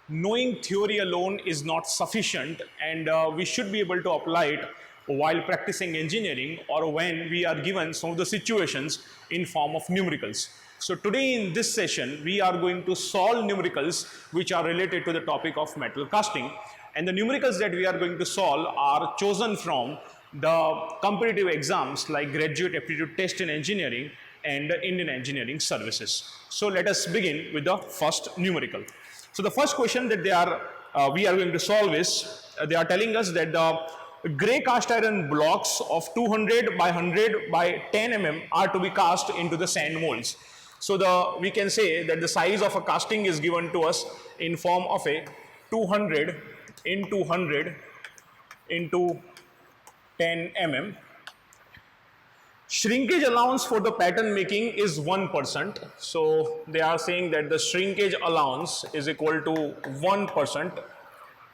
knowing theory alone is not sufficient, and we should be able to apply it while practicing engineering or when we are given some of the situations in form of numericals. So today in this session, we are going to solve numericals which are related to the topic of metal casting. And the numericals that we are going to solve are chosen from the competitive exams like Graduate Aptitude Test in Engineering and Indian Engineering Services. So let us begin with the first numerical. So the first question that we are going to solve is, they are telling us that the grey cast iron blocks of 200 by 100 by 10 mm are to be cast into the sand molds. So we can say that the size of a casting is given to us in form of a 200 into 100 into 10 mm. Shrinkage allowance for the pattern making is 1%. So they are saying that the shrinkage allowance is equal to 1%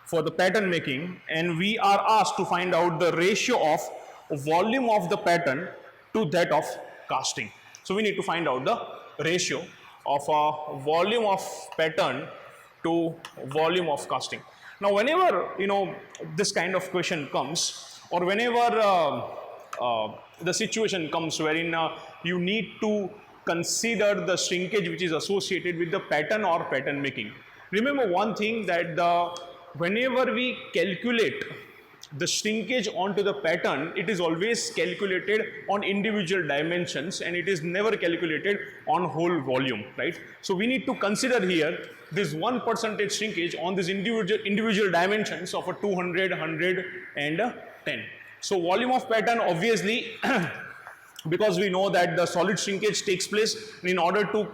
for the pattern making, and we are asked to find out the ratio of volume of the pattern to that of casting. So we need to find out the ratio of volume of pattern to volume of casting. Now whenever this kind of question comes, or whenever the situation comes wherein you need to consider the shrinkage which is associated with the pattern or pattern making, remember one thing, that whenever we calculate the shrinkage onto the pattern, it is always calculated on individual dimensions and it is never calculated on whole volume, right? So we need to consider here this 1% shrinkage on these individual dimensions of a 200, 100 and 10. So volume of pattern, obviously because we know that the solid shrinkage takes place, in order to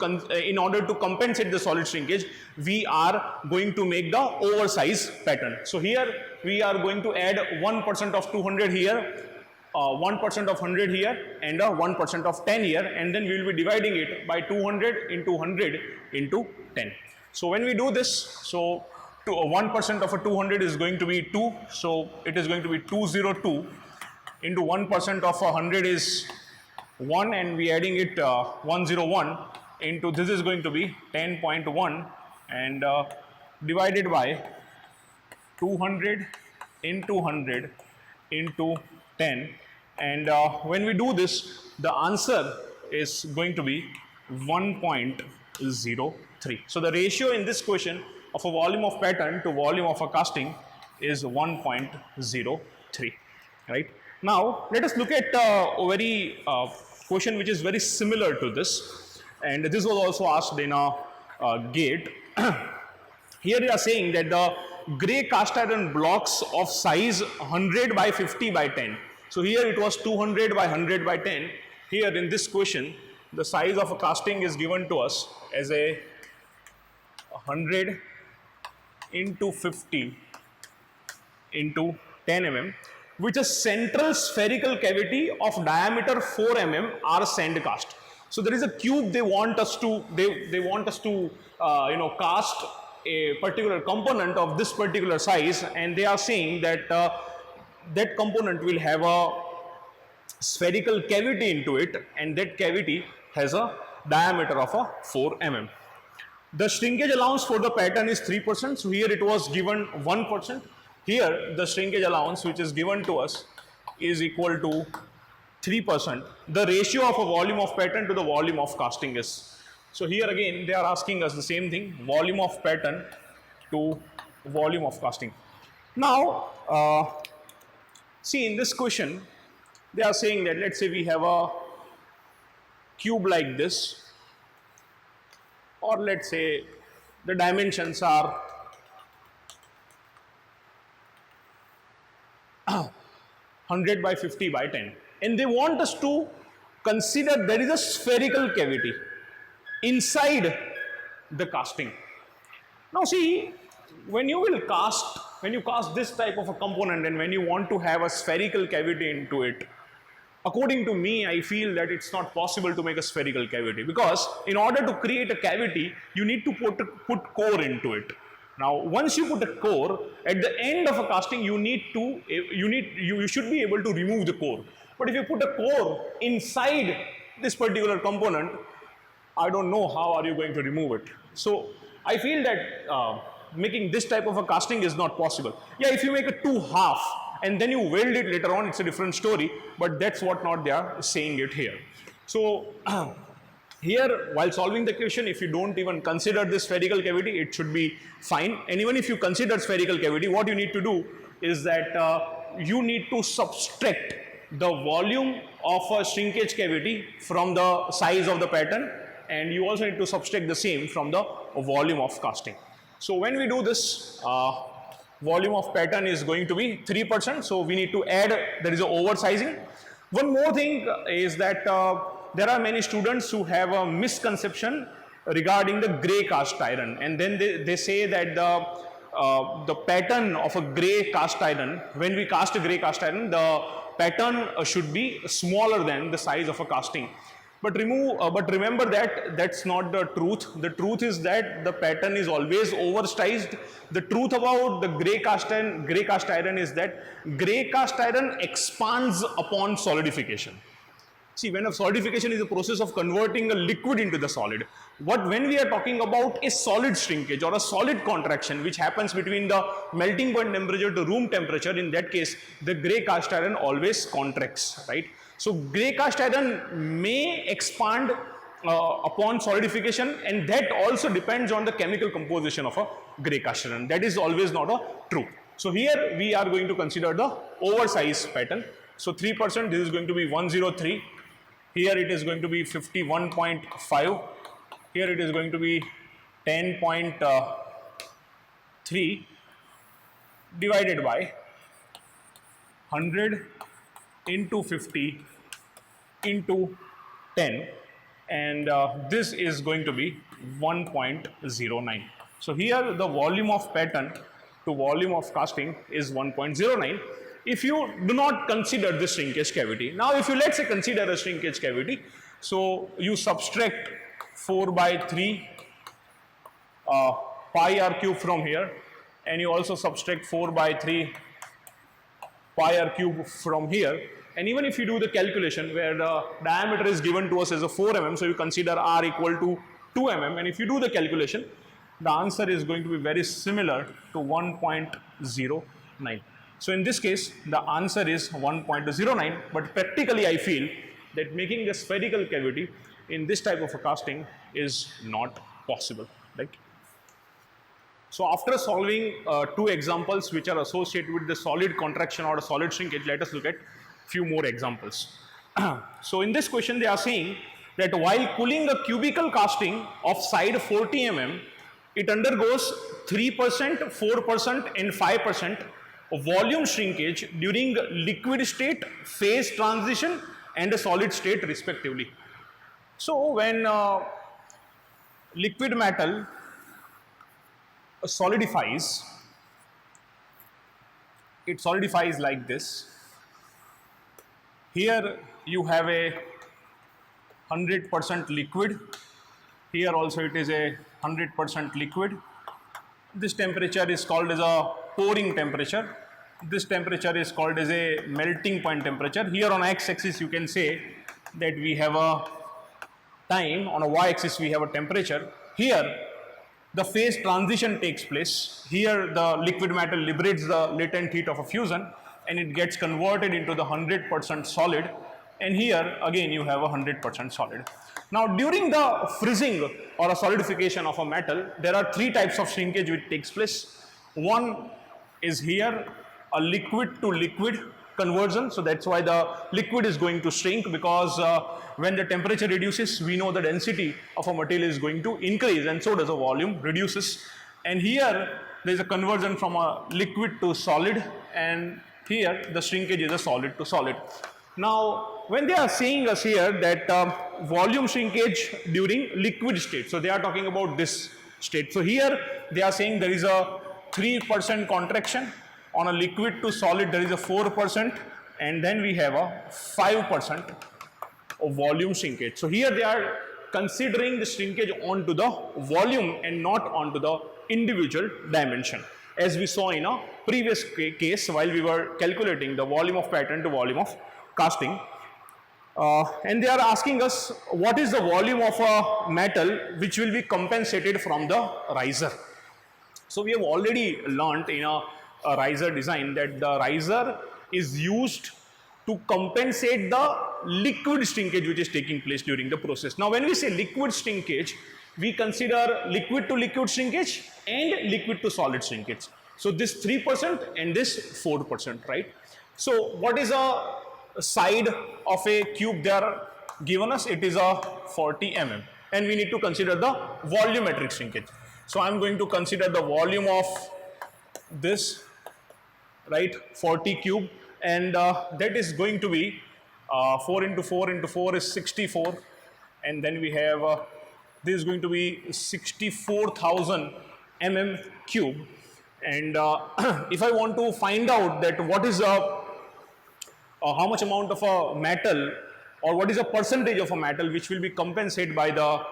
compensate the solid shrinkage, we are going to make the oversized pattern. So here we are going to add 1% of 200 here, 1% of 100 here, and 1% of 10 here, and then we will be dividing it by 200 into 100 into 10. So when we do this, so 1% of a 200 is going to be 2, so it is going to be 202 into 1% of 100 is 1, and we adding it 101 into, this is going to be 10.1, and divided by 200 into 100 into 10, and when we do this, the answer is going to be 1.03. So the ratio in this question of a volume of pattern to volume of a casting is 1.03, right? Now let us look at a very question which is very similar to this, and this was also asked in a GATE. Here they are saying that the grey cast iron blocks of size 100 by 50 by 10. So here it was 200 by 100 by 10. Here in this question, the size of a casting is given to us as a 100 into 50 into 10 mm, with a central spherical cavity of diameter 4 mm are sand cast. So there is a cube they want us to, they want us to cast a particular component of this particular size, and they are saying that that component will have a spherical cavity into it, and that cavity has a diameter of a 4 mm. The shrinkage allowance for the pattern is 3%, so here it was given 1%. Here the shrinkage allowance which is given to us is equal to 3%. The ratio of a volume of pattern to the volume of casting is. So here again they are asking us the same thing, volume of pattern to volume of casting. Now see, in this question they are saying that, let's say we have a cube like this, or let's say the dimensions are 100 by 50 by 10, and they want us to consider there is a spherical cavity inside the casting. Now see, when you cast this type of a component, and when you want to have a spherical cavity into it, according to me, I feel that it's not possible to make a spherical cavity, because in order to create a cavity, you need to put core into it. Now, once you put a core, at the end of a casting, you should be able to remove the core. But if you put a core inside this particular component, I don't know how are you going to remove it. So I feel that making this type of a casting is not possible. Yeah, if you make a 2/2 and then you weld it later on, it's a different story, but that's what not they are saying it here. So here, while solving the question, if you don't even consider this spherical cavity, it should be fine. And even if you consider spherical cavity, what you need to do is that you need to subtract the volume of a shrinkage cavity from the size of the pattern, and you also need to subtract the same from the volume of casting. So when we do this, volume of pattern is going to be 3%, so we need to add, there is a oversizing. One more thing is that there are many students who have a misconception regarding the gray cast iron, and then they say that the pattern of a gray cast iron, when we cast a gray cast iron, the pattern should be smaller than the size of a casting. But remember that that's not the truth. The truth is that the pattern is always oversized. The truth about the gray cast iron is that gray cast iron expands upon solidification. See, when a solidification is a process of converting a liquid into the solid, when we are talking about a solid shrinkage or a solid contraction which happens between the melting point temperature to room temperature, in that case the gray cast iron always contracts, right? So gray cast iron may expand upon solidification, and that also depends on the chemical composition of a gray cast iron. That is always not a true. So here we are going to consider the oversized pattern. So 3%, this is going to be 103. Here it is going to be 51.5. Here it is going to be 10.3 divided by 100 into 50 into 10, and this is going to be 1.09. So here the volume of pattern to volume of casting is 1.09. If you do not consider the shrinkage cavity. Now if you let's say consider a shrinkage cavity, so you subtract 4 by 3 pi r cube from here, and you also subtract 4 by 3 pi r cube from here. And even if you do the calculation where the diameter is given to us as a 4 mm, so you consider r equal to 2 mm, and if you do the calculation, the answer is going to be very similar to 1.09. So in this case, the answer is 1.09, but practically I feel that making a spherical cavity in this type of a casting is not possible, right? So after solving 2 examples which are associated with the solid contraction or a solid shrinkage, let us look at few more examples. So in this question they are saying that while cooling a cubical casting of side 40 mm, it undergoes 3%, 4% and 5% volume shrinkage during liquid state, phase transition and a solid state respectively. So when liquid metal solidifies, it solidifies like this. Here you have a 100% liquid. Here also it is a 100% liquid. This temperature is called as a pouring temperature. This temperature is called as a melting point temperature. Here on x-axis you can say that we have a time, on a y-axis we have a temperature. Here the phase transition takes place. Here the liquid metal liberates the latent heat of a fusion and it gets converted into the 100% solid, and here again you have a 100% solid. Now during the freezing or a solidification of a metal, there are 3 types of shrinkage which takes place. One is here a liquid to liquid conversion, so that's why the liquid is going to shrink, because when the temperature reduces, we know the density of a material is going to increase, and so does the volume reduces. And here there is a conversion from a liquid to solid, and here the shrinkage is a solid to solid. Now when they are saying us here that volume shrinkage during liquid state, so they are talking about this state. So here they are saying there is a 3% contraction. On a liquid to solid there is a 4%, and then we have a 5% of volume shrinkage. So here they are considering the shrinkage onto the volume and not onto the individual dimension, as we saw in a previous case while we were calculating the volume of pattern to volume of casting. And they are asking us what is the volume of a metal which will be compensated from the riser. So we have already learnt in a riser design that the riser is used to compensate the liquid shrinkage which is taking place during the process. Now when we say liquid shrinkage, we consider liquid to liquid shrinkage and liquid to solid shrinkage. So this 3% and this 4%, right? So what is a side of a cube they are given us? It is a 40 mm, and we need to consider the volumetric shrinkage. So I'm going to consider the volume of this, right, 40 cube, and that is going to be 4 into 4 into 4 is 64, and then we have this is going to be 64,000 mm cube. And if I want to find out that what is how much amount of a metal, or what is a percentage of a metal which will be compensated by the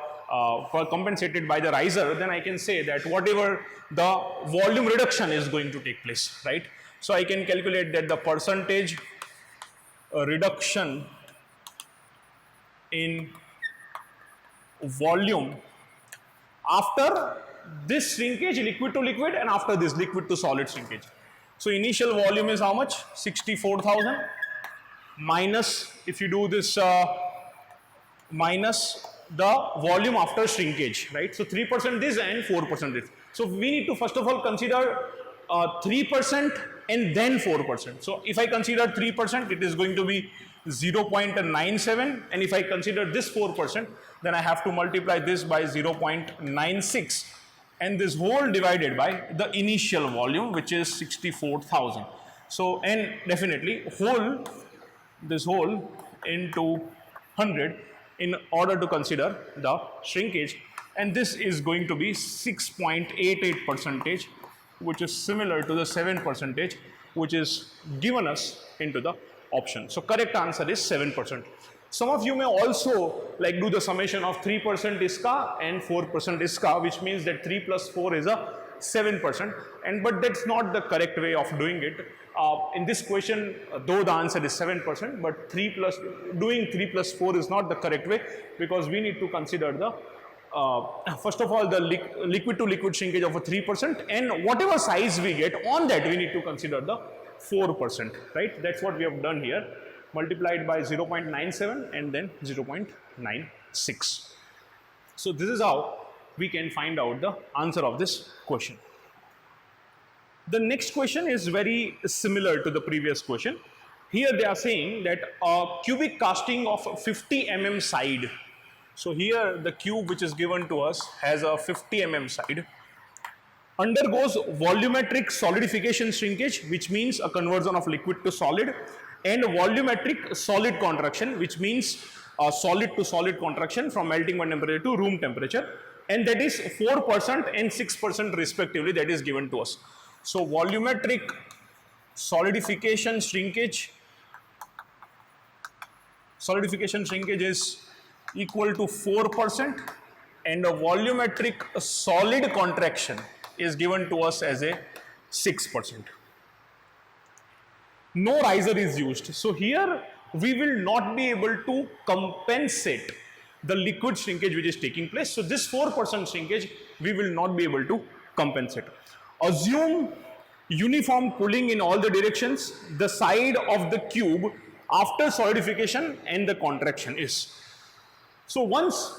riser, then I can say that whatever the volume reduction is going to take place, right? So I can calculate that the percentage reduction in volume after this shrinkage, liquid to liquid, and after this liquid to solid shrinkage. So initial volume is how much? 64,000 minus, if you do this, minus the volume after shrinkage, right? So 3% this and 4% this. So we need to first of all consider 3% and then 4%. So if I consider 3%, it is going to be 0.97, and if I consider this 4%, then I have to multiply this by 0.96, and this whole divided by the initial volume, which is 64,000. So, and definitely this whole into 100 in order to consider the shrinkage, and this is going to be 6.88%, which is similar to the 7% which is given us into the option. So correct answer is 7%. Some of you may also like do the summation of 3% ISCA and 4% ISCA, which means that 3 plus 4 is a 7%, but that's not the correct way of doing it. In this question, though the answer is 7%, but 3 plus 4 is not the correct way, because we need to consider the first of all the liquid to liquid shrinkage of a 3%, and whatever size we get on that we need to consider the 4%, right? That's what we have done here, multiplied by 0.97 and then 0.96. So this is how we can find out the answer of this question. The next question is very similar to the previous question. Here they are saying that a cubic casting of 50 mm side. So here the cube which is given to us has a 50 mm side, undergoes volumetric solidification shrinkage, which means a conversion of liquid to solid, and volumetric solid contraction, which means solid to solid contraction from melting point temperature to room temperature, and that is 4% and 6% respectively, that is given to us. So volumetric solidification shrinkage is equal to 4%, and a volumetric solid contraction is given to us as a 6%. No riser is used. So here we will not be able to compensate the liquid shrinkage which is taking place. So this 4% shrinkage we will not be able to compensate. Assume uniform cooling in all the directions. The side of the cube after solidification and the contraction is. So once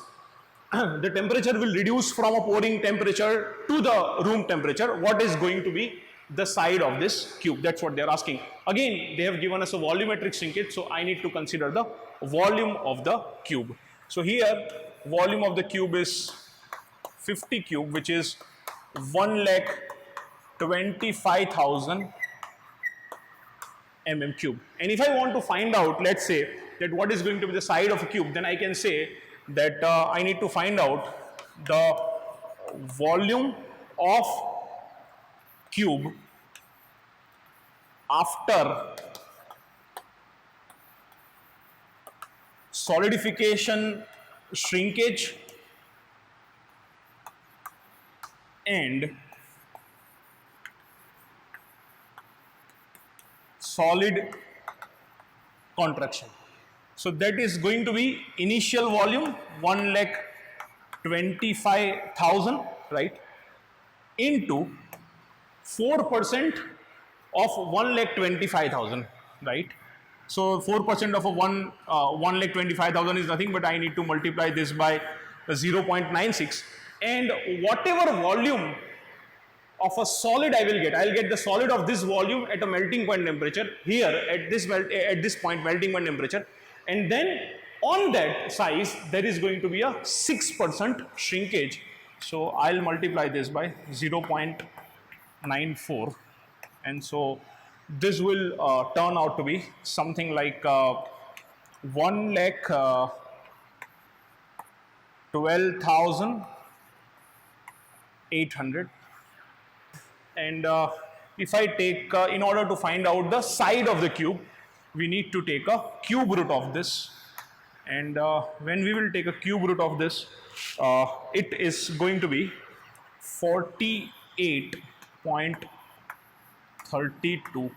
the temperature will reduce from a pouring temperature to the room temperature, what is going to be the side of this cube? That's what they are asking. Again, they have given us a volumetric shrinkage, so I need to consider the volume of the cube. So here volume of the cube is 50 cube, which is 1,25,000 mm cube. And if I want to find out, let's say, that what is going to be the side of a cube, then I can say that I need to find out the volume of cube after solidification shrinkage and solid contraction. So that is going to be initial volume 1,25,000, right, into 4% of 1,25,000, right? So 4% of a 1,25,000 is nothing, but I need to multiply this by 0.96, and whatever volume of a solid I will get, I'll get the solid of this volume at a melting point temperature here at this point melting point temperature, and then on that size there is going to be a 6% shrinkage. So I'll multiply this by 0.94, and so this will turn out to be something like 1,12,800. And if I take, in order to find out the side of the cube, we need to take a cube root of this. And when we will take a cube root of this, it is going to be 48.32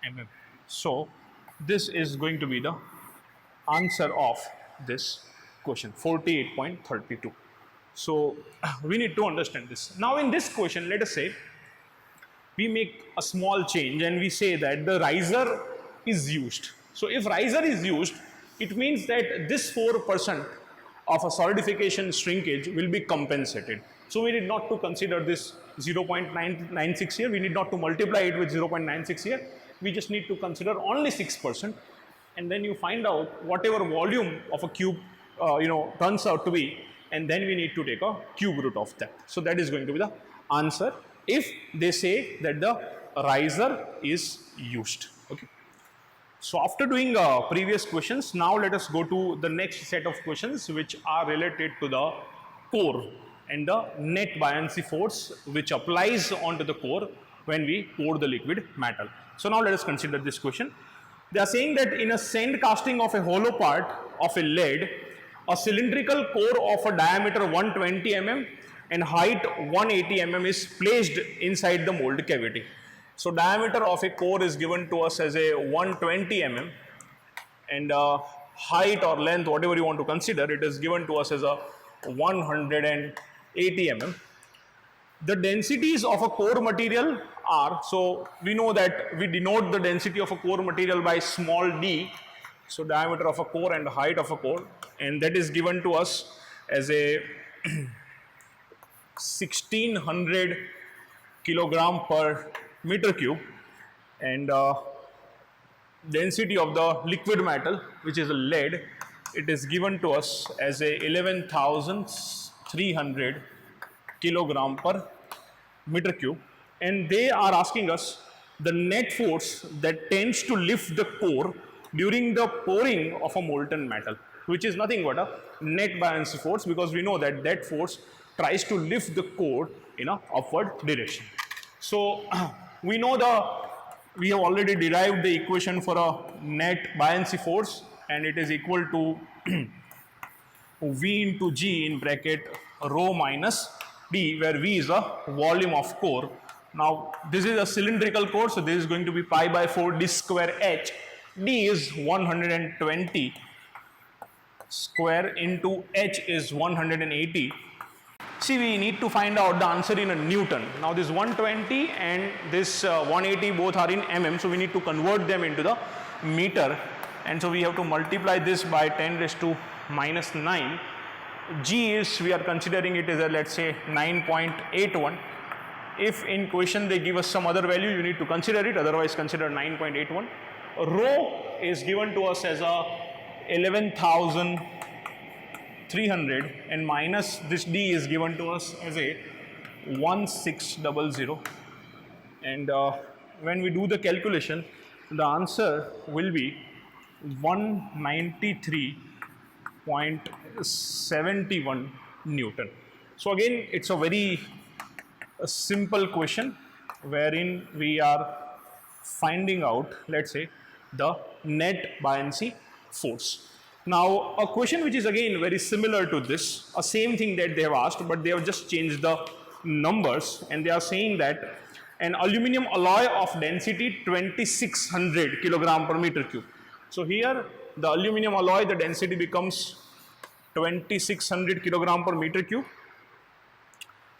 mm. So this is going to be the answer of this question, 48.32. So we need to understand this. Now in this question, let us say we make a small change and we say that the riser is used. So if riser is used, it means that this 4% of a solidification shrinkage will be compensated. So we need not to consider this 0.996 here. We need not to multiply it with 0.96 here. We just need to consider only 6%. And then you find out whatever volume of a cube turns out to be, and then we need to take a cube root of that. So that is going to be the answer if they say that the riser is used. Okay. So after doing previous questions, now let us go to the next set of questions which are related to the core and the net buoyancy force which applies onto the core when we pour the liquid metal. So now let us consider this question. They are saying that in a sand casting of a hollow part of a lead, a cylindrical core of a diameter 120 mm and height 180 mm is placed inside the mold cavity. So diameter of a core is given to us as a 120 mm, and height or length, whatever you want to consider, it is given to us as a 180 mm. The densities of a core material are, so we know that we denote the density of a core material by small d, so diameter of a core and height of a core, and that is given to us as a 1600 kilogram per meter cube, and density of the liquid metal, which is a lead, it is given to us as a 11,300 kilogram per meter cube, and they are asking us the net force that tends to lift the core during the pouring of a molten metal, which is nothing but a net buoyancy force, because we know that that force tries to lift the core in a upward direction. So we know we have already derived the equation for a net buoyancy force, and it is equal to V into G in bracket rho minus D, where V is the volume of core. Now this is a cylindrical core, so this is going to be pi by 4 d square h. D is 120 square into h is 180. See, we need to find out the answer in a Newton. Now this 120 and this 180 both are in mm, so we need to convert them into the meter, and so we have to multiply this by 10 raised to minus 9. G is, we are considering it as a, let's say, 9.81. If in question they give us some other value, you need to consider it, otherwise consider 9.81. Rho is given to us as a 11,300, and minus this D is given to us as a 1600, and when we do the calculation, the answer will be 193.71 Newton. So again, it's a very simple question wherein we are finding out, let's say, the net buoyancy force. Now a question which is again very similar to this, a same thing that they have asked, but they have just changed the numbers, and they are saying that an aluminum alloy of density 2600 kilogram per meter cube. So here the aluminum alloy, the density becomes 2600 kilogram per meter cube.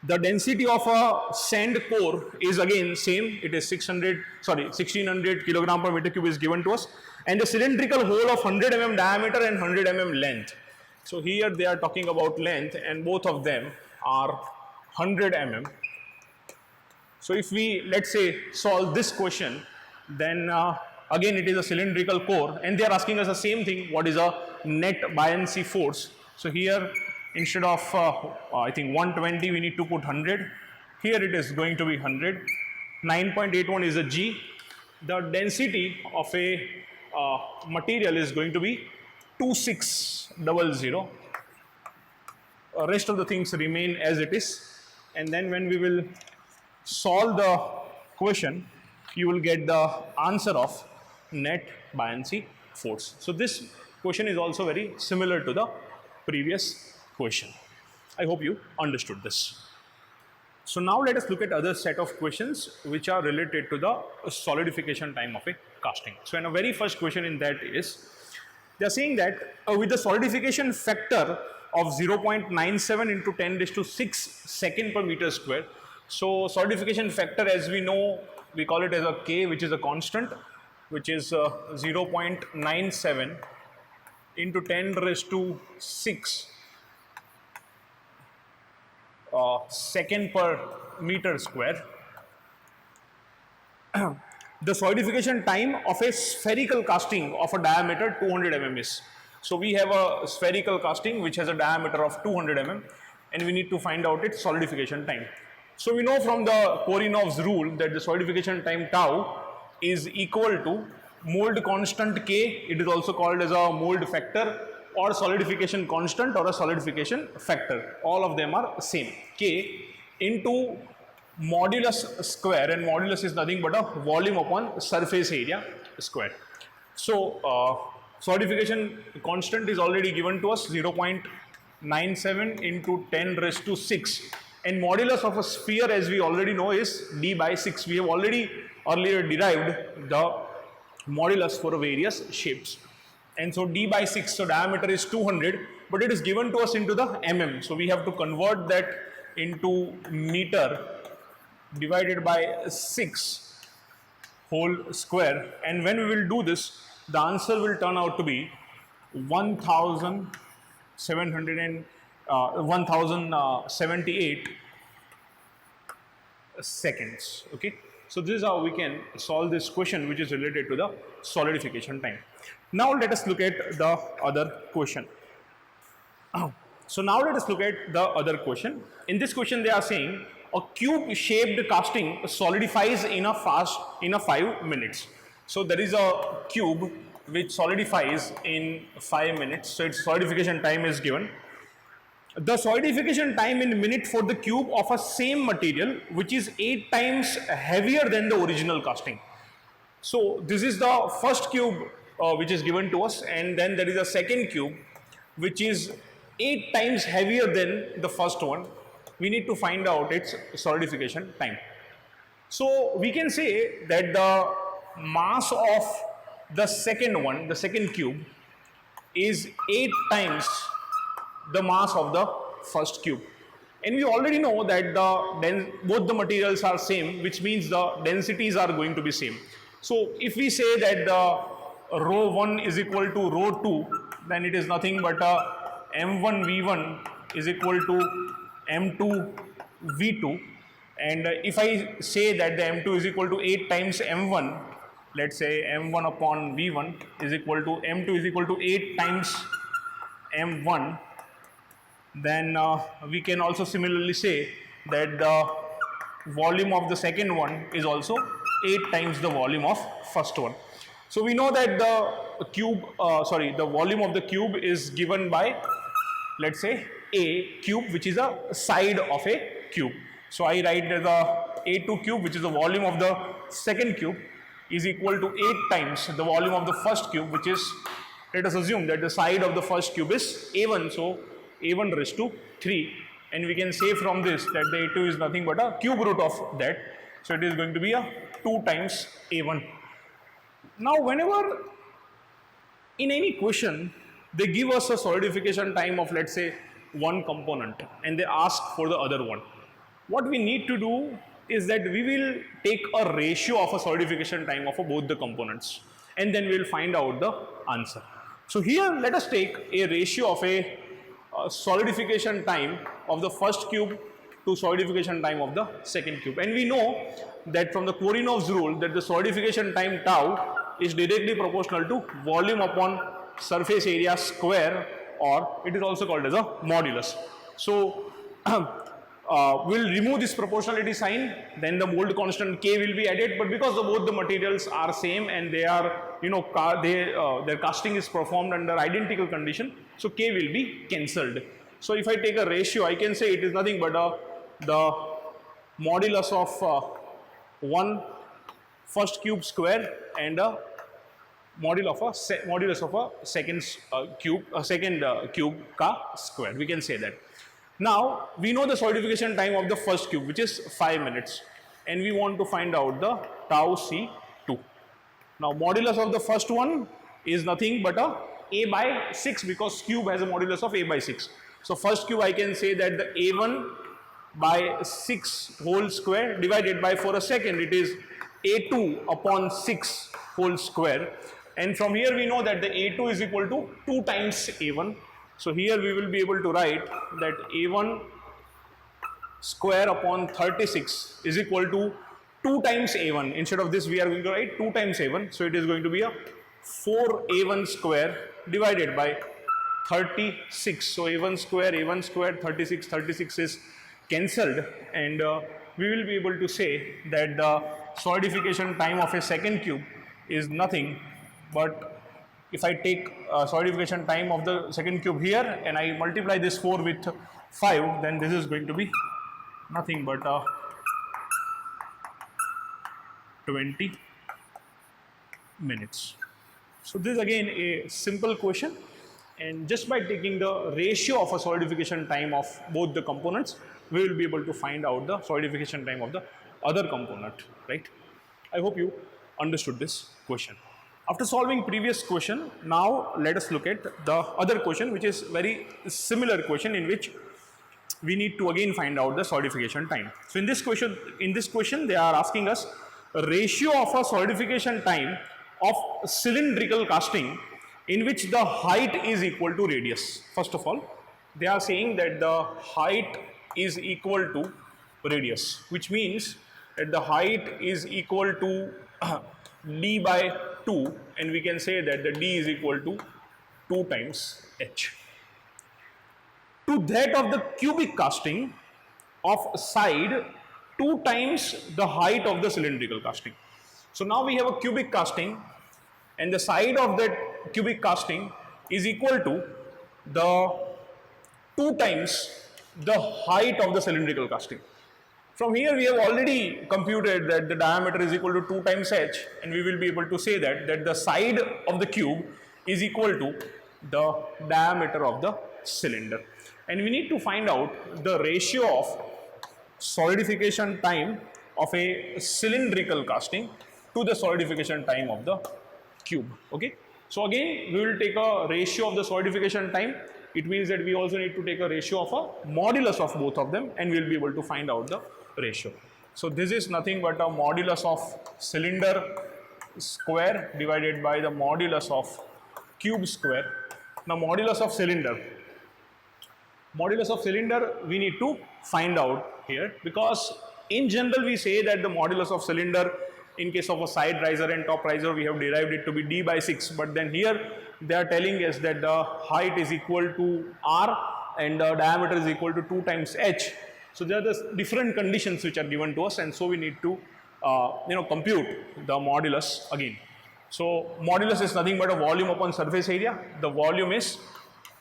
The density of a sand core is again same. It is 1600 kilogram per meter cube is given to us, and the cylindrical hole of 100 diameter and 100 length. So here they are talking about length, and both of them are 100 So if we, let's say, solve this question, then again it is a cylindrical core, and they are asking us the same thing: what is a net buoyancy force? So here, instead of I think 120, we need to put 100. Here it is going to be 100. 9.81 is a G. The density of a material is going to be 2600. Rest of the things remain as it is, and then when we will solve the question, you will get the answer of net buoyancy force. So this question is also very similar to the previous question. I hope you understood this. So now let us look at other set of questions which are related to the solidification time of a casting. So in the very first question in that is, they are saying that with the solidification factor of 0.97 into 10 raised to 6 second per meter square. So solidification factor, as we know, we call it as a K, which is a constant, which is 0.97 into 10 raised to 6 second per meter square. The solidification time of a spherical casting of a diameter 200 is. So we have a spherical casting which has a diameter of 200 and we need to find out its solidification time. So we know from the Korinov's rule that the solidification time tau is equal to mold constant K. It is also called as a mold factor or solidification constant or a solidification factor. All of them are same. K into modulus square, and modulus is nothing but a volume upon surface area square. So solidification constant is already given to us, 0.97 into 10 raised to 6, and modulus of a sphere, as we already know, is d by 6. We have already earlier derived the modulus for various shapes, and so d by 6, so diameter is 200, but it is given to us into the so we have to convert that into meter divided by 6 whole square, and when we will do this, the answer will turn out to be 1078 seconds. Okay, so this is how we can solve this question which is related to the solidification time. Now let us look at the other question. So now let us look at the other question. In this question they are saying a cube shaped casting solidifies in a 5 minutes. So there is a cube which solidifies in 5 minutes. So its solidification time is given. The solidification time in minute for the cube of a same material which is 8 times heavier than the original casting. So this is the first cube which is given to us, and then there is a second cube which is 8 times heavier than the first one. We need to find out its solidification time. So we can say that the mass of the second one, the second cube, is 8 times the mass of the first cube. And we already know that both the materials are same, which means the densities are going to be same. So if we say that the rho 1 is equal to rho 2, then it is nothing but m1 v1 is equal to m2 v2, and if I say that the m2 is equal to 8 times m1, let's say m1 upon v1 is equal to m2 is equal to 8 times m1, then we can also similarly say that the volume of the second one is also 8 times the volume of first one. So we know that the volume of the cube is given by, let's say, a cube, which is a side of a cube. So I write the a2 cube, which is the volume of the second cube, is equal to 8 times the volume of the first cube, which is, let us assume that the side of the first cube is a1, so a1 raised to 3, and we can say from this that the a2 is nothing but a cube root of that, so it is going to be a 2 times a1. Now whenever in any question they give us a solidification time of, let's say, one component and they ask for the other one, what we need to do is that we will take a ratio of a solidification time of both the components, and then we will find out the answer. So here let us take a ratio of a solidification time of the first cube to solidification time of the second cube, and we know that from the Korinov's rule that the solidification time tau is directly proportional to volume upon surface area square, or it is also called as a modulus. So we'll remove this proportionality sign, then the mold constant K will be added, but because both the materials are same and they are, their casting is performed under identical condition, so K will be cancelled. So if I take a ratio, I can say it is nothing but the modulus of one first cube square and a modulus of a second cube ka square. We can say that. Now we know the solidification time of the first cube, which is 5 minutes, and we want to find out the tau C2. Now modulus of the first one is nothing but a by 6, because cube has a modulus of a by 6. So first cube I can say that the a1 by 6 whole square divided by, for a second it is a2 upon 6 whole square, and from here we know that the a2 is equal to 2 times a1. So here we will be able to write that a1 square upon 36 is equal to 2 times a1. Instead of this we are going to write 2 times a1. So it is going to be a 4a1 square divided by 36. So a1 square, 36, 36 is cancelled, and we will be able to say that the solidification time of a second cube is nothing but, if I take solidification time of the second cube here and I multiply this 4 with 5, then this is going to be nothing but 20 minutes. So this is again a simple question, and just by taking the ratio of a solidification time of both the components, we will be able to find out the solidification time of the other component, right? I hope you understood this question. After solving previous question, now let us look at the other question, which is very similar question, in which we need to again find out the solidification time. So in this question they are asking us a ratio of a solidification time of cylindrical casting in which the height is equal to radius. First of all, they are saying that the height is equal to radius, which means that the height is equal to d by 2, and we can say that the d is equal to 2 times h. To that of the cubic casting of side 2 times the height of the cylindrical casting. So now we have a cubic casting, and the side of that cubic casting is equal to the 2 times the height of the cylindrical casting. From here we have already computed that the diameter is equal to 2 times h, and we will be able to say that the side of the cube is equal to the diameter of the cylinder. And we need to find out the ratio of solidification time of a cylindrical casting to the solidification time of the cube. Okay. So again we will take a ratio of the solidification time. It means that we also need to take a ratio of a modulus of both of them, and we will be able to find out the ratio. So this is nothing but a modulus of cylinder square divided by the modulus of cube square. Now modulus of cylinder we need to find out here, because in general we say that the modulus of cylinder in case of a side riser and top riser we have derived it to be d by 6, but then here they are telling us that the height is equal to r and the diameter is equal to 2 times h. So there are the different conditions which are given to us, and so we need to compute the modulus again. So modulus is nothing but a volume upon surface area. The volume is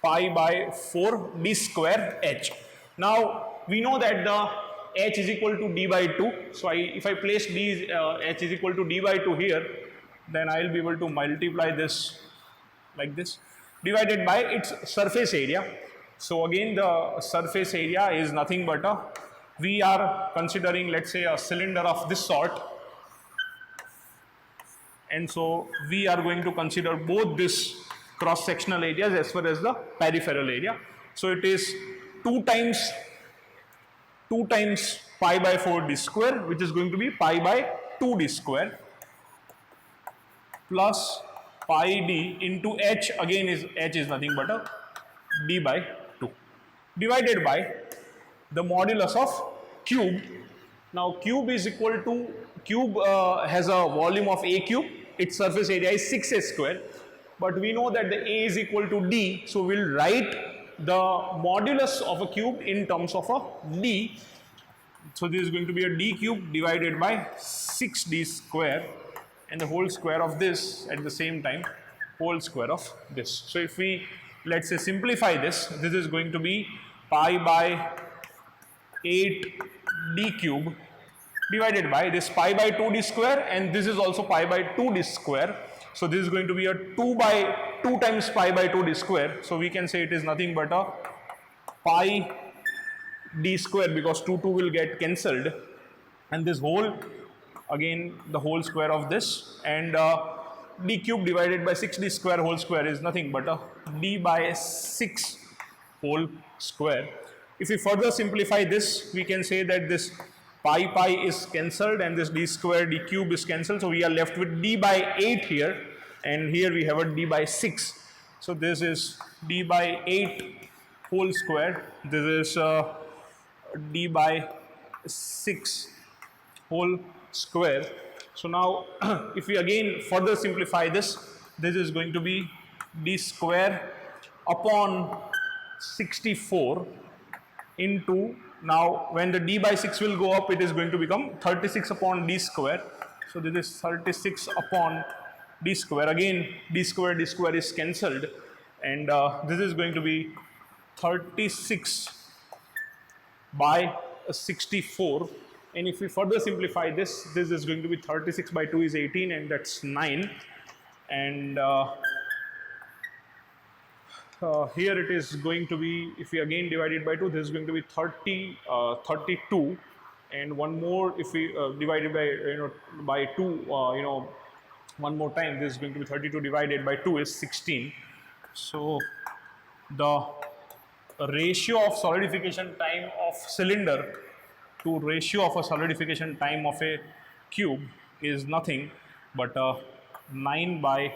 pi by 4 d square h. Now we know that the h is equal to d by 2. So if I place d h is equal to d by 2 here, then I will be able to multiply this like this divided by its surface area. So again the surface area is nothing but we are considering, let's say, a cylinder of this sort, and so we are going to consider both this cross sectional areas as well as the peripheral area. So it is 2 times pi by 4 d square, which is going to be pi by 2 d square, plus pi d into h, again h is nothing but a d by 2, divided by the modulus of cube. Now cube is equal to, cube has a volume of a cube, its surface area is 6a square, but we know that the a is equal to d, so we'll write the modulus of a cube in terms of a d. So this is going to be a d cube divided by 6d square, and the whole square of this at the same time, whole square of this. So if we, let's say, simplify this, this is going to be pi by 8 d cube divided by this pi by 2 d square, and this is also pi by 2 d square. So this is going to be a 2 times pi by 2 d square. So we can say it is nothing but a pi d square, because 2 will get cancelled, and this whole, again the whole square of this, and d cube divided by 6d square whole square is nothing but a d by 6 whole square. If we further simplify this, we can say that this pi is cancelled and this d square d cube is cancelled, so we are left with d by 8 here, and here we have a d by 6. So this is d by 8 whole square, this is d by 6 whole square. So now if we again further simplify this, this is going to be d square upon 64 into, now when the d by 6 will go up, it is going to become 36 upon d square. So this is 36 upon d square, again d square is cancelled, and this is going to be 36 by 64, and if we further simplify this, this is going to be 36 by 2 is 18, and that's 9, and here it is going to be, if we again divide it by 2, this is going to be 32, and one more, if we divide it by by 2 one more time, this is going to be 32 divided by 2 is 16. So the ratio of solidification time of cylinder to ratio of a solidification time of a cube is nothing but 9 by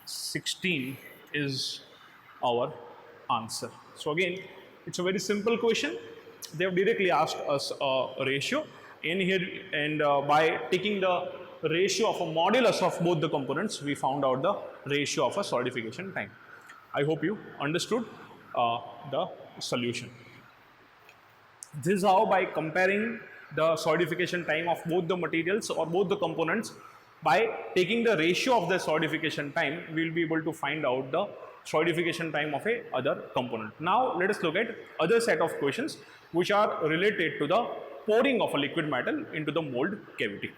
16 is our answer. So again, it's a very simple question. They have directly asked us a ratio in here, and by taking the ratio of a modulus of both the components, we found out the ratio of a solidification time. I hope you understood the solution. This is how, by comparing the solidification time of both the materials or both the components, by taking the ratio of the solidification time, we will be able to find out the solidification time of a other component. Now let us look at other set of questions which are related to the pouring of a liquid metal into the mold cavity.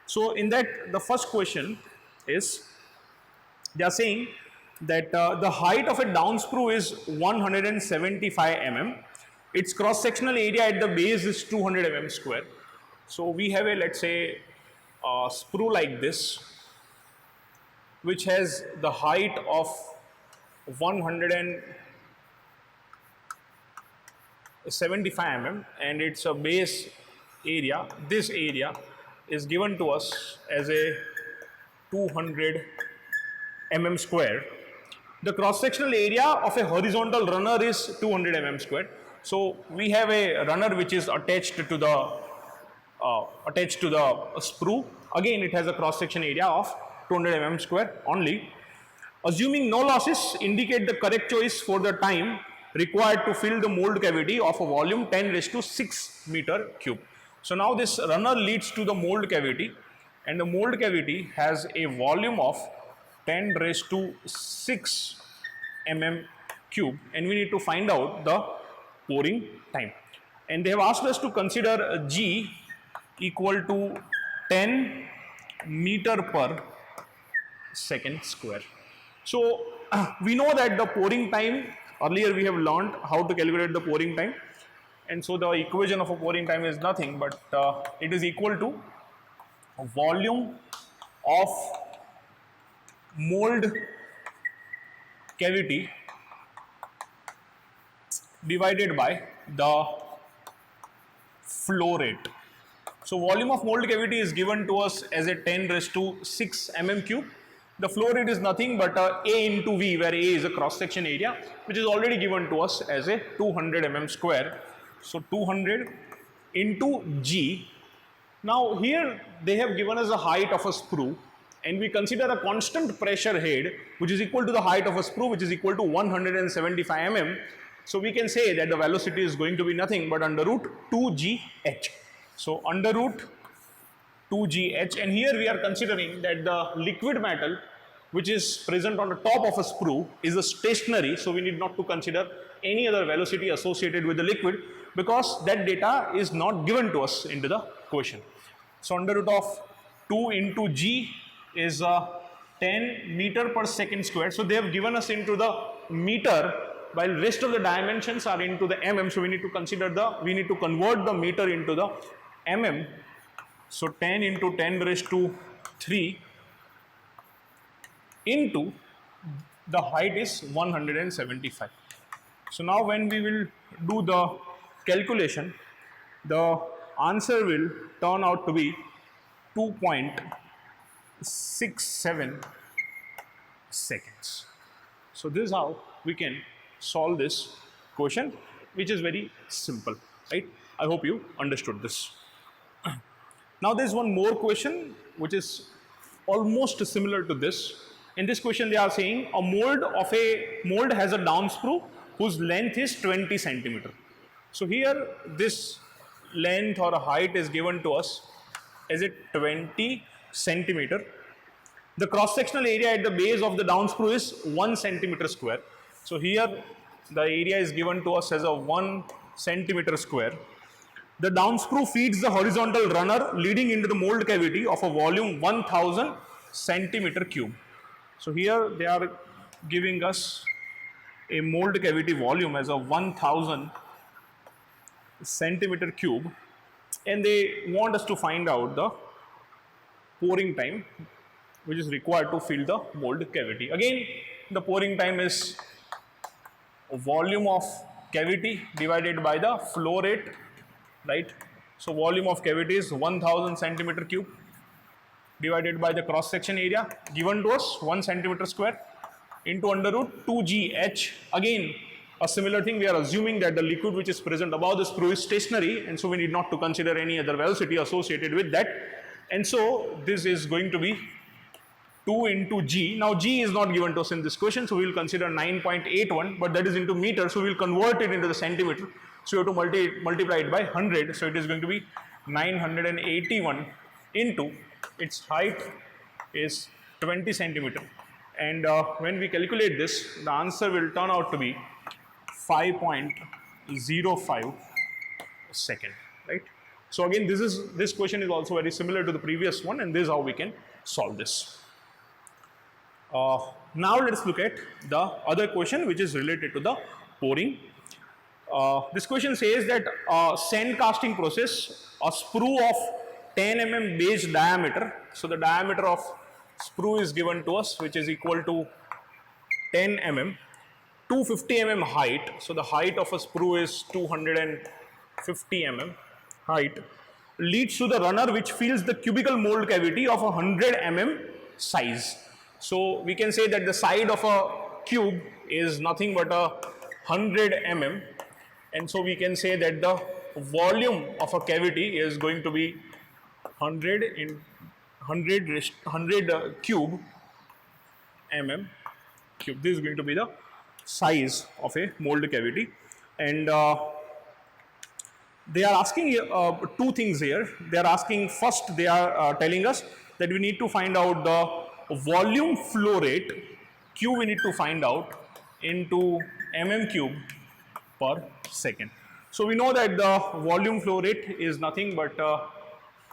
So in that, the first question is, they are saying that the height of a down sprue is 175 mm. Its cross sectional area at the base is 200 mm square. So we have a, let's say, a sprue like this, which has the height of 175 mm, and its a base area, this area is given to us as a 200 mm square. The cross sectional area of a horizontal runner is 200 mm square. So we have a runner which is attached to the sprue. Again, it has a cross section area of 200 mm square only. Assuming no losses, indicate the correct choice for the time required to fill the mold cavity of a volume 10 raised to 6 meter cube. So now this runner leads to the mold cavity, and the mold cavity has a volume of 10 raised to 6 mm cube, and we need to find out the pouring time. And they have asked us to consider G equal to 10 meter per second square. So we know that the pouring time, earlier we have learned how to calculate the pouring time, and so the equation of a pouring time is nothing but it is equal to volume of mold cavity divided by the flow rate. So volume of mold cavity is given to us as a 10 raised to 6 mm cube. The flow rate is nothing but A into V, where A is a cross section area, which is already given to us as a 200 mm square. So 200 into G. Now here they have given us a height of a sprue, and we consider a constant pressure head which is equal to the height of a sprue, which is equal to 175 mm. So we can say that the velocity is going to be nothing but under root 2gh. So under root 2gh, and here we are considering that the liquid metal which is present on the top of a sprue is a stationary, so we need not to consider any other velocity associated with the liquid, because that data is not given to us into the question. So under root of 2 into g is 10 meter per second square. So they have given us into the meter, while rest of the dimensions are into the mm. So we need to consider we need to convert the meter into the mm. So 10 into 10 raised to 3 into the height is 175. So now when we will do the calculation, the answer will turn out to be 2.67 seconds. So this is how we can solve this question, which is very simple, right? I hope you understood this. Now there is one more question which is almost similar to this. In this question they are saying a mold has a down sprue whose length is 20 centimeter. So here this length or a height is given to us as a 20 centimeter. The cross sectional area at the base of the down sprue is 1 centimeter square. So here the area is given to us as a 1 centimeter square. The down screw feeds the horizontal runner leading into the mold cavity of a volume 1000 centimeter cube. So here they are giving us a mold cavity volume as a 1000 centimeter cube, and they want us to find out the pouring time which is required to fill the mold cavity. Again, the pouring time is volume of cavity divided by the flow rate, right? So volume of cavity is 1000 centimeter cube divided by the cross section area given to us 1 centimeter square into under root 2gh. Again, a similar thing, we are assuming that the liquid which is present above the sprue is stationary, and so we need not to consider any other velocity associated with that. And so this is going to be 2 into g. Now g is not given to us in this question, so we will consider 9.81, but that is into meter, so we will convert it into the centimeter. So you have to multiply it by 100, so it is going to be 981 into its height is 20 centimeter. And when we calculate this, the answer will turn out to be 5.05 second, right? So again, this question is also very similar to the previous one, and this is how we can solve this. Now let us look at the other question which is related to the pouring. This question says that sand casting process, a sprue of 10 mm base diameter. So the diameter of sprue is given to us, which is equal to 10 mm, 250 mm height. So the height of a sprue is 250 mm height, leads to the runner which fills the cubical mold cavity of 100 mm size. So we can say that the side of a cube is nothing but 100 mm, and so we can say that the volume of a cavity is going to be 100 in 100 cube mm cube. This is going to be the size of a mold cavity, and they are asking two things here. They are asking, first they are telling us that we need to find out the volume flow rate, Q we need to find out, into mm cube per second. So we know that the volume flow rate is nothing but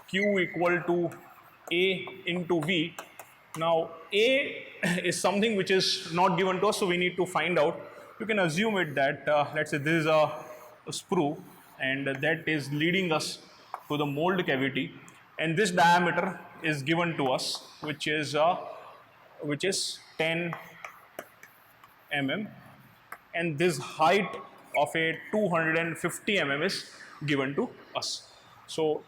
Q equal to A into V. Now A is something which is not given to us, so we need to find out. You can assume it that let's say this is a sprue, and that is leading us to the mold cavity, and this diameter is given to us, which is 10 mm, and this height of a 250 mm is given to us. So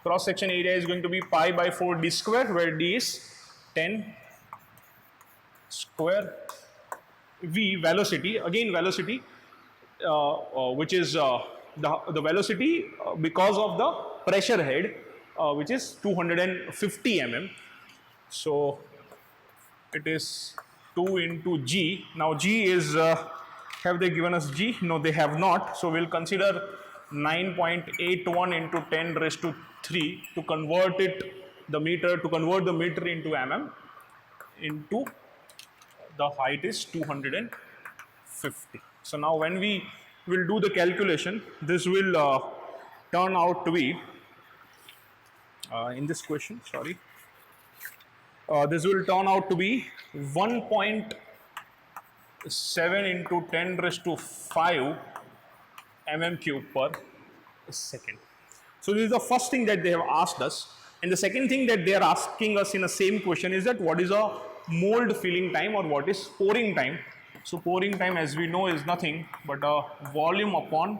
cross section area is going to be pi by 4 d square, where d is 10 square. V velocity, again velocity, which is the velocity because of the pressure head, which is 250 mm. So it is 2 into g. Now g is, have they given us g? No, they have not. So we'll consider 9.81 into 10 raised to 3 to convert the meter into mm, into the height is 250. So now when we will do the calculation, this will turn out to be, in this question, sorry, this will turn out to be 1.7 into 10 raised to 5 mm cube per second. So this is the first thing that they have asked us. And the second thing that they are asking us in the same question is that what is a mold filling time, or what is pouring time. So pouring time, as we know, is nothing but a volume upon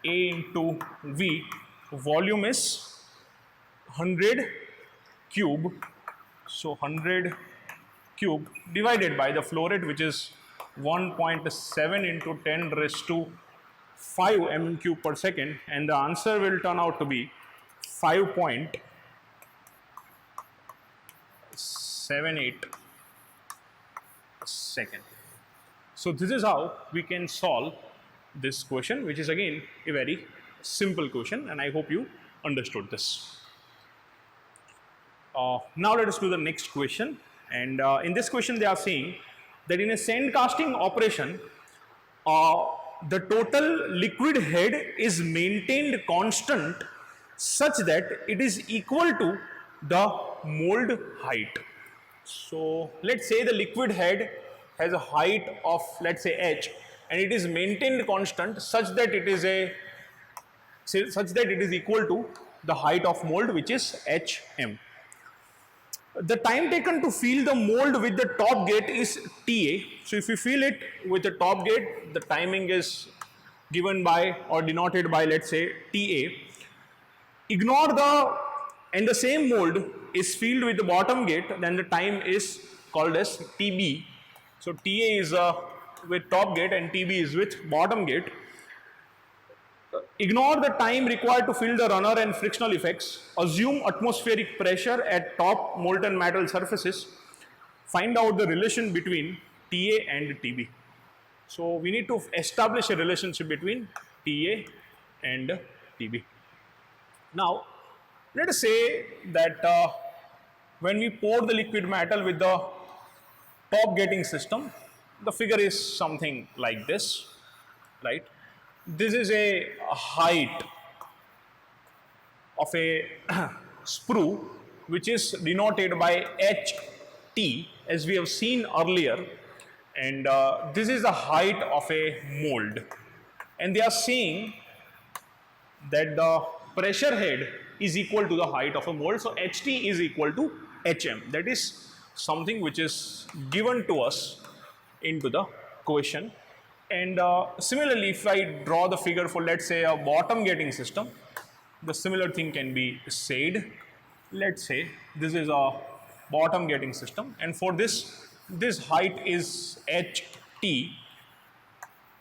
A into V. Volume is 100 cube. So 100 cube divided by the flow rate, which is 1.7 into 10 raised to 5 mm cube per second, and the answer will turn out to be 5.78 second. So this is how we can solve this question, which is again a very simple question, and I hope you understood this. Now let us do the next question, and in this question they are saying that in a sand casting operation, the total liquid head is maintained constant such that it is equal to the mold height. So let's say the liquid head has a height of, let's say, h, and it is maintained constant such that it is equal to the height of mold, which is hm. The time taken to fill the mold with the top gate is TA. So if you fill it with the top gate, the timing is given by or denoted by, let's say, TA. Ignore and the same mold is filled with the bottom gate, then the time is called as TB. So TA is with top gate and TB is with bottom gate. Ignore the time required to fill the runner and frictional effects. Assume atmospheric pressure at top molten metal surfaces. Find out the relation between TA and TB. So we need to establish a relationship between TA and TB. Now, let us say that when we pour the liquid metal with the top gating system, the figure is something like this, right? This is a height of a sprue, which is denoted by HT, as we have seen earlier, and this is the height of a mold. And they are saying that the pressure head is equal to the height of a mold, so HT is equal to HM. That is something which is given to us into the question. And similarly, if I draw the figure for, let's say, a bottom gating system, the similar thing can be said. Let's say this is a bottom gating system, and for this height is HT,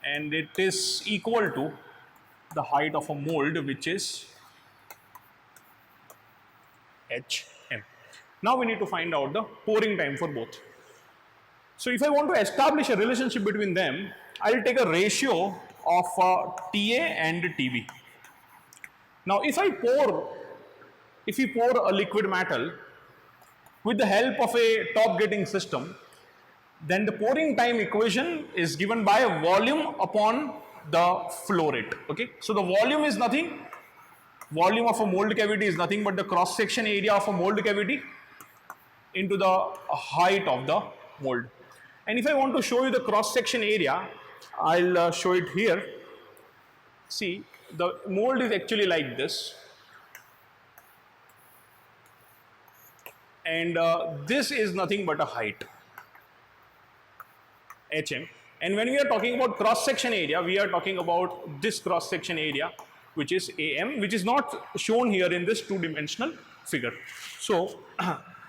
and it is equal to the height of a mold, which is HM. Now we need to find out the pouring time for both. So if I want to establish a relationship between them, I will take a ratio of TA and TB. Now if we pour a liquid metal with the help of a top gating system, then the pouring time equation is given by a volume upon the flow rate. Okay, so the volume is nothing, volume of a mold cavity is nothing but the cross section area of a mold cavity into the height of the mold. And if I want to show you the cross section area, I'll show it here. See, the mold is actually like this, and this is nothing but a height, HM, And when we are talking about cross section area, we are talking about this cross section area, which is AM, which is not shown here in this two-dimensional figure. So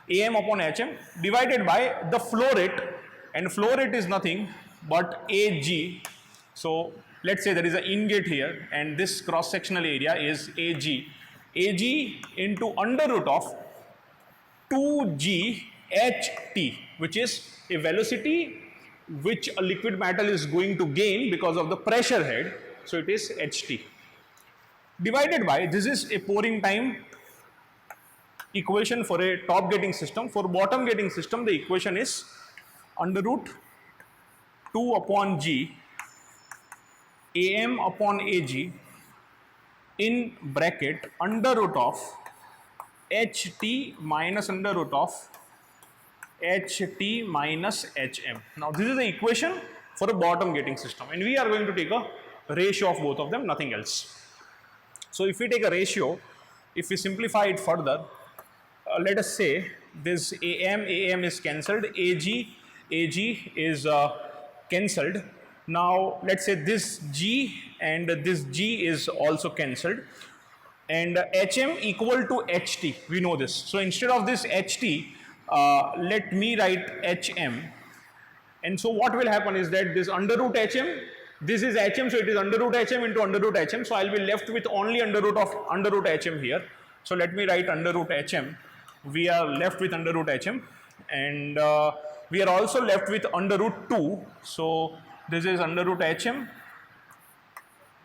AM upon HM divided by the flow rate, and flow rate is nothing but AG. So let's say there is an ingate here, and this cross sectional area is AG. AG into under root of 2g ht, which is a velocity which a liquid metal is going to gain because of the pressure head. So it is ht divided by, this is a pouring time equation for a top gating system. For bottom gating system, the equation is under root 2 upon g am upon ag in bracket under root of ht minus under root of ht minus hm. Now this is the equation for a bottom gating system, and we are going to take a ratio of both of them, nothing else. So if we take a ratio, if we simplify it further, let us say this am is cancelled, ag is cancelled. Now let's say this g and this g is also cancelled, and hm equal to ht, we know this. So instead of this ht, let me write hm, and so what will happen is that this under root hm, this is hm, so it is under root hm into under root hm, so I will be left with only under root of under root hm here. So let me write under root hm, we are left with under root hm, and we are also left with under root 2, so this is under root hm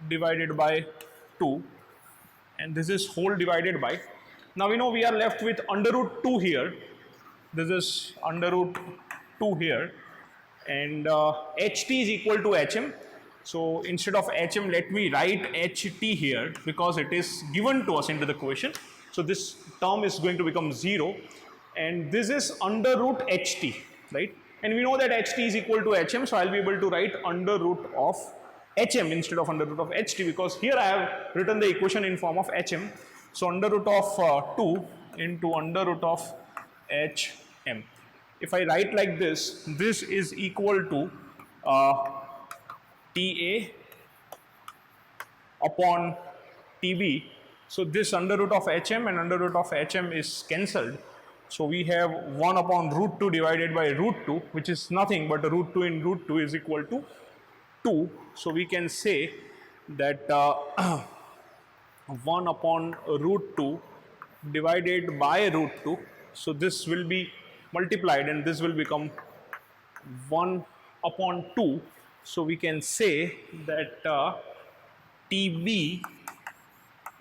divided by 2, and this is whole divided by, now we know we are left with under root 2 here, this is under root 2 here, and ht is equal to hm. So instead of hm, let me write ht here because it is given to us into the question. So this term is going to become 0, and this is under root ht, right? And we know that ht is equal to hm, so I'll be able to write under root of hm instead of under root of ht, because here I have written the equation in form of hm. So under root of 2 into under root of hm. If I write like this, this is equal to Ta upon Tb. So this under root of hm and under root of hm is cancelled. So we have 1 upon root 2 divided by root 2, which is nothing but root 2 in root 2 is equal to 2. So we can say that 1 upon root 2 divided by root 2. So this will be multiplied and this will become 1 upon 2. So we can say that Tb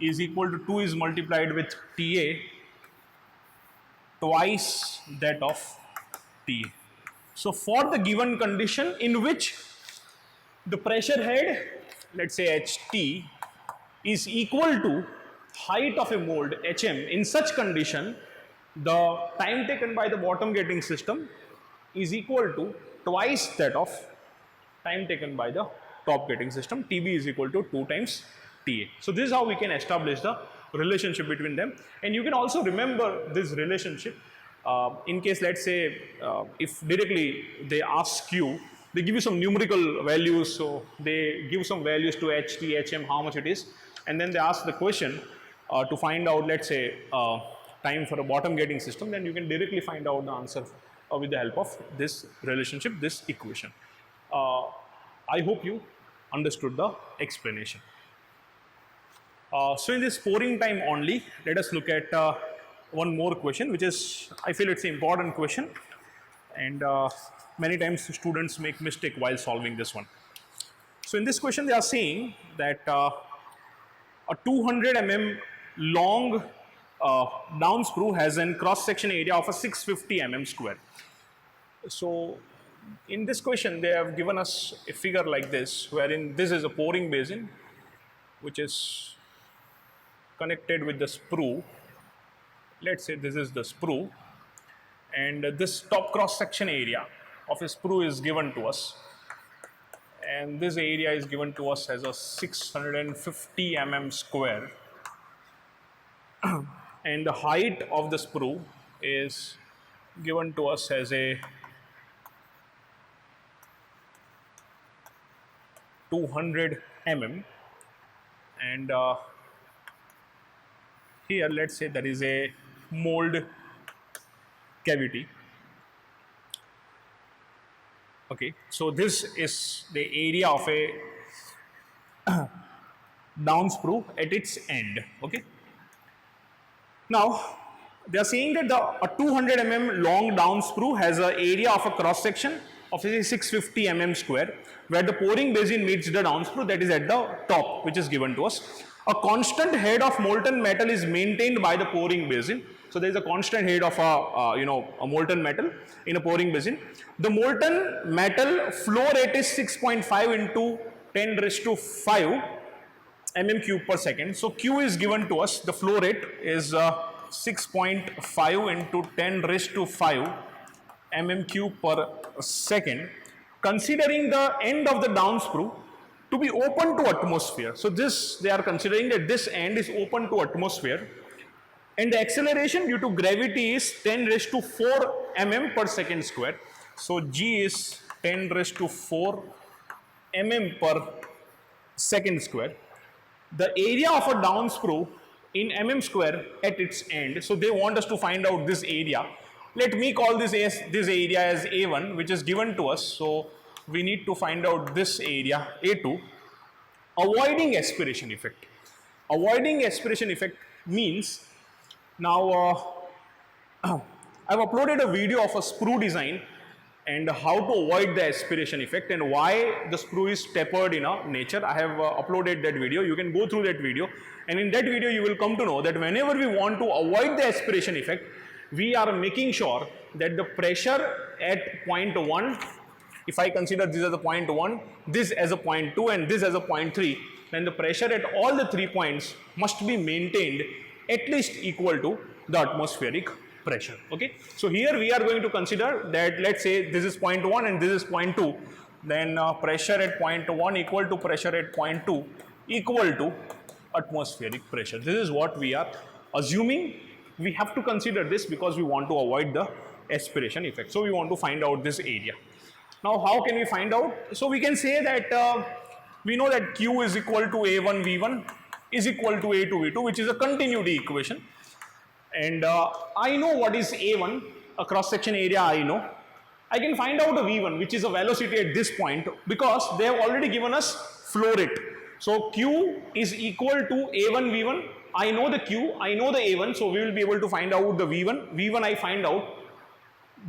is equal to 2 is multiplied with Ta twice that of Ta. So for the given condition in which the pressure head, let's say Ht, is equal to height of a mold Hm, in such condition the time taken by the bottom gating system is equal to twice that of time taken by the top gating system. Tb is equal to 2 times Ta. So this is how we can establish the relationship between them, and you can also remember this relationship in case, let's say, if directly they ask you, they give you some numerical values, so they give some values to Ht, Hm, how much it is, and then they ask the question to find out, let's say, time for a bottom gating system, then you can directly find out the answer with the help of this relationship, this equation. I hope you understood the explanation. So in this pouring time only, let us look at one more question, which is, I feel it's an important question, and many times students make mistake while solving this one. So in this question they are saying that a 200 mm long down screw has a cross section area of a 650 mm square. So in this question they have given us a figure like this, wherein this is a pouring basin which is connected with the sprue. Let's say this is the sprue, and this top cross section area of a sprue is given to us, and this area is given to us as a 650 mm square, and the height of the sprue is given to us as a 200 mm, and here let's say there is a mold cavity. Okay, so this is the area of a down sprue at its end. Okay, now they are saying that a 200 mm long down sprue has an area of a cross section of say 650 mm square, where the pouring basin meets the down sprue, that is at the top, which is given to us. A constant head of molten metal is maintained by the pouring basin. So there is a constant head of a molten metal in a pouring basin. The molten metal flow rate is 6.5 into 10 raised to 5 mm cube per second. So Q is given to us. The flow rate is 6.5 into 10 raised to 5 mm cube per second. Considering the end of the down sprue to be open to atmosphere. So this, they are considering that this end is open to atmosphere, and the acceleration due to gravity is 10 raised to 4 mm per second square. So G is 10 raised to 4 mm per second square. The area of a down sprue in mm square at its end. So they want us to find out this area. Let me call this area as A1, which is given to us. So we need to find out this area A2. Avoiding aspiration effect. Avoiding aspiration effect means, now I've uploaded a video of a sprue design and how to avoid the aspiration effect and why the sprue is tapered in a nature. I have uploaded that video. You can go through that video, and in that video you will come to know that whenever we want to avoid the aspiration effect, we are making sure that the pressure at point 1, if I consider this as a point 1, this as a point 2 and this as a point 3, then the pressure at all the 3 points must be maintained at least equal to the atmospheric pressure. Okay, so here we are going to consider that, let's say this is point 1 and this is point 2, then pressure at point 1 equal to pressure at point 2 equal to atmospheric pressure. This is what we are assuming. We have to consider this because we want to avoid the aspiration effect. So we want to find out this area. Now how can we find out? So we can say that we know that Q is equal to A1 V1 is equal to A2 V2, which is a continuity equation. And I know what is A1, a cross section area I know. I can find out a V1, which is a velocity at this point, because they have already given us flow rate. So Q is equal to A1 V1. I know the Q, I know the A1, so we will be able to find out the V1. V1 I find out.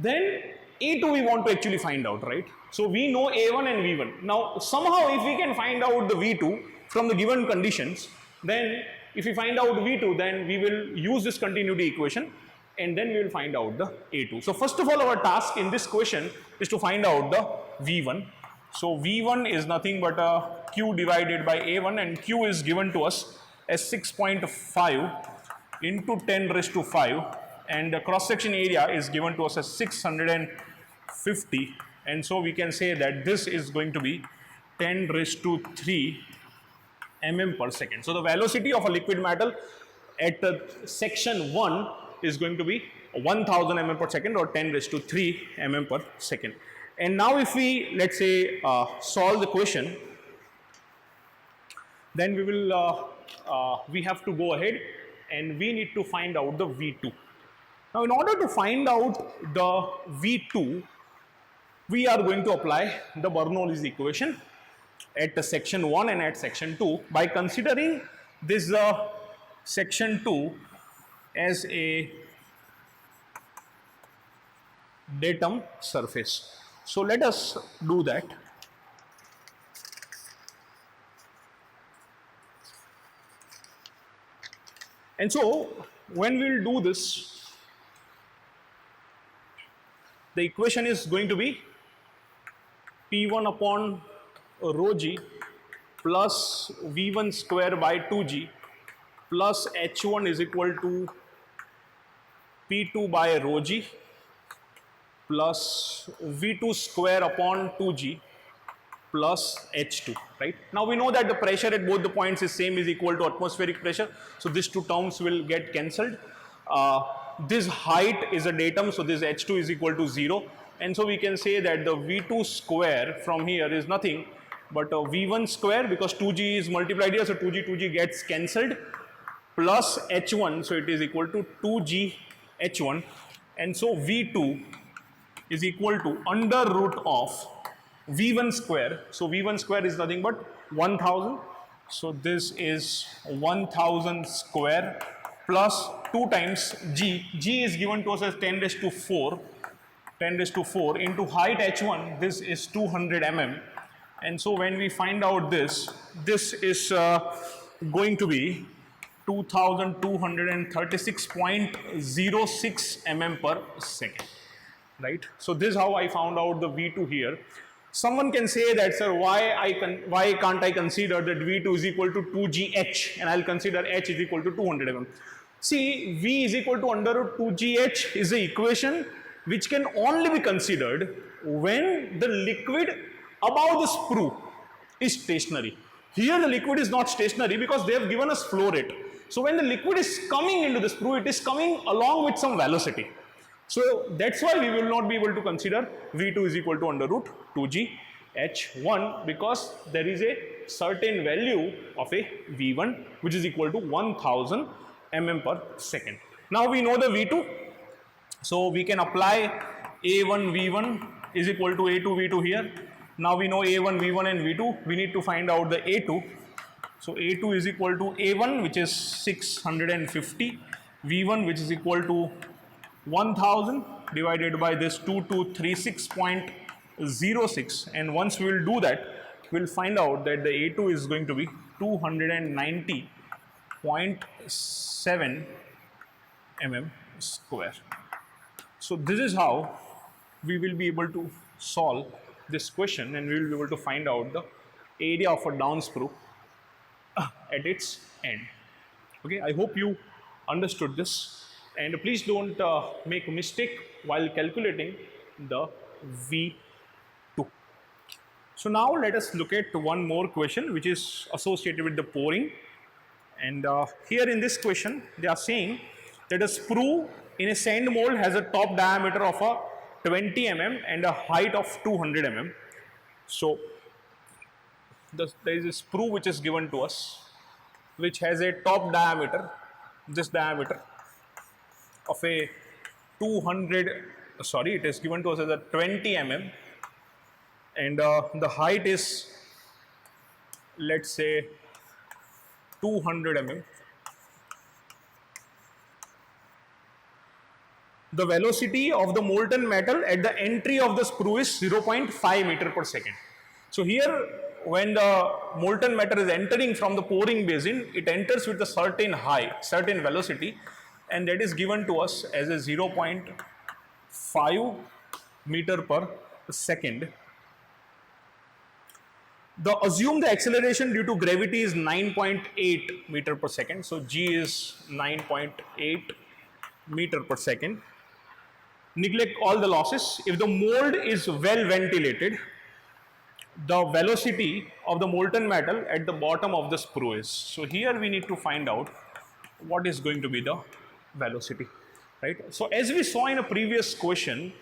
Then A2 we want to actually find out, right? So we know A1 and V1. Now somehow if we can find out the V2 from the given conditions, then if we find out V2, then we will use this continuity equation and then we will find out the A2. So first of all, our task in this question is to find out the V1. So V1 is nothing but Q divided by A1, and Q is given to us as 6.5 into 10 raised to 5, and the cross section area is given to us as 650, and so we can say that this is going to be 10 raised to 3 mm per second. So the velocity of a liquid metal at section 1 is going to be 1000 mm per second, or 10 raised to 3 mm per second. And now if we, let's say, solve the question, then we will we have to go ahead and we need to find out the V2. Now in order to find out the V2, we are going to apply the Bernoulli's equation at the section 1 and at section 2 by considering this section 2 as a datum surface. So let us do that. And so when we will do this, the equation is going to be P1 upon rho g plus V1 square by 2g plus H1 is equal to P2 by rho g plus V2 square upon 2g plus H2, right? Now we know that the pressure at both the points is same, is equal to atmospheric pressure. So these two terms will get cancelled. This height is a datum, so this H2 is equal to 0. And so we can say that the V2 square from here is nothing but V1 square, because 2G is multiplied here, so 2G gets cancelled, plus H1, so it is equal to 2G H1, and so V2 is equal to under root of V1 square. So V1 square is nothing but 1000. So this is 1000 square plus 2 times G. G is given to us as 10 raised to 4. 10 raised to 4 into height H1. This is 200 mm. And so when we find out this is going to be 2236.06 mm per second. Right? So this is how I found out the V2 here. Someone can say that, sir, why can't I consider that V2 is equal to 2GH and I'll consider H is equal to 200 mm. See, V is equal to under root 2GH is the equation which can only be considered when the liquid above the sprue is stationary. Here the liquid is not stationary because they have given us flow rate. So when the liquid is coming into the sprue, it is coming along with some velocity. So that's why we will not be able to consider V2 is equal to under root 2G H1, because there is a certain value of a V1 which is equal to 1000 mm per second. Now we know the V2, so we can apply A1 V1 is equal to A2 V2 here. Now we know A1 V1 and V2, we need to find out the A2. So A2 is equal to A1, which is 650, V1 which is equal to 1000 divided by this 2236.06, and once we will do that, we will find out that the A2 is going to be 290.7 mm square. So this is how we will be able to solve this question, and we will be able to find out the area of a down sprue at its end. Okay, I hope you understood this. And please don't make a mistake while calculating the V2. So now let us look at one more question which is associated with the pouring. And here in this question, they are saying that a sprue in a sand mold has a top diameter of a 20 mm and a height of 200 mm. So there is a sprue which is given to us, which has a top diameter, this diameter, of a it is given to us as a 20 mm, and the height is, let's say, 200 mm. The velocity of the molten metal at the entry of the sprue is 0.5 meter per second. So here, when the molten metal is entering from the pouring basin, it enters with a certain height, certain velocity, and that is given to us as a 0.5 meter per second. The assumed acceleration due to gravity is 9.8 meter per second. So G is 9.8 meter per second. Neglect all the losses. If the mold is well ventilated, the velocity of the molten metal at the bottom of the sprue is. So here we need to find out what is going to be the velocity, right? So as we saw in a previous question,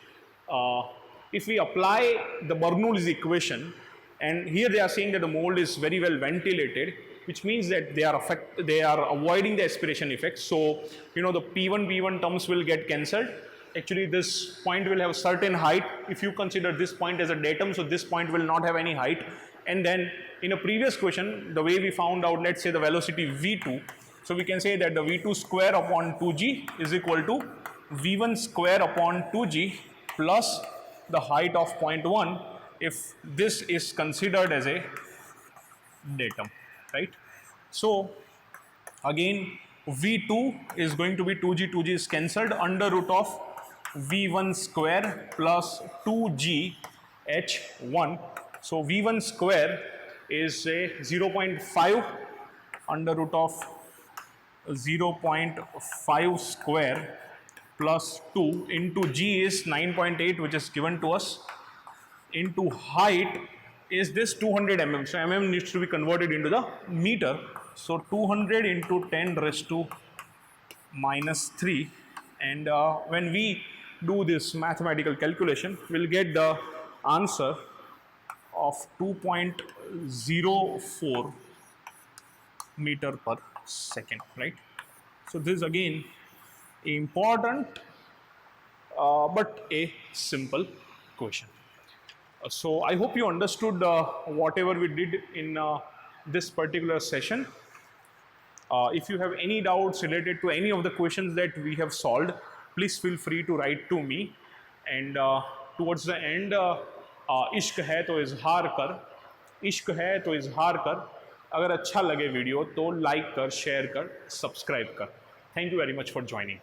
if we apply the Bernoulli's equation, and here they are saying that the mold is very well ventilated, which means that they are avoiding the aspiration effect. So you know the P1 V1 terms will get cancelled. Actually this point will have a certain height. If you consider this point as a datum, so this point will not have any height. And then in a previous question, the way we found out, let's say the velocity V2, so we can say that the V2 square upon 2G is equal to V1 square upon 2G plus the height of 0.1 if this is considered as a datum, right? So again, V2 is going to be 2G is cancelled, under root of V1 square plus 2G H1. So V1 square is a 0.5 under root of 0.5 square plus 2 into G is 9.8, which is given to us, into height is this 200 mm. So mm needs to be converted into the meter. So 200 into 10 raised to minus 3, and when we do this mathematical calculation, we'll get the answer of 2.04 meter per second, right? So this is again important but a simple question. So I hope you understood whatever we did in this particular session. If you have any doubts related to any of the questions that we have solved, please feel free to write to me. And towards the end, इश्क है तो इजहार कर, इश्क है तो इजहार कर. अगर अच्छा लगे वीडियो तो लाइक कर, शेयर कर, सब्सक्राइब कर. Thank you very much for joining.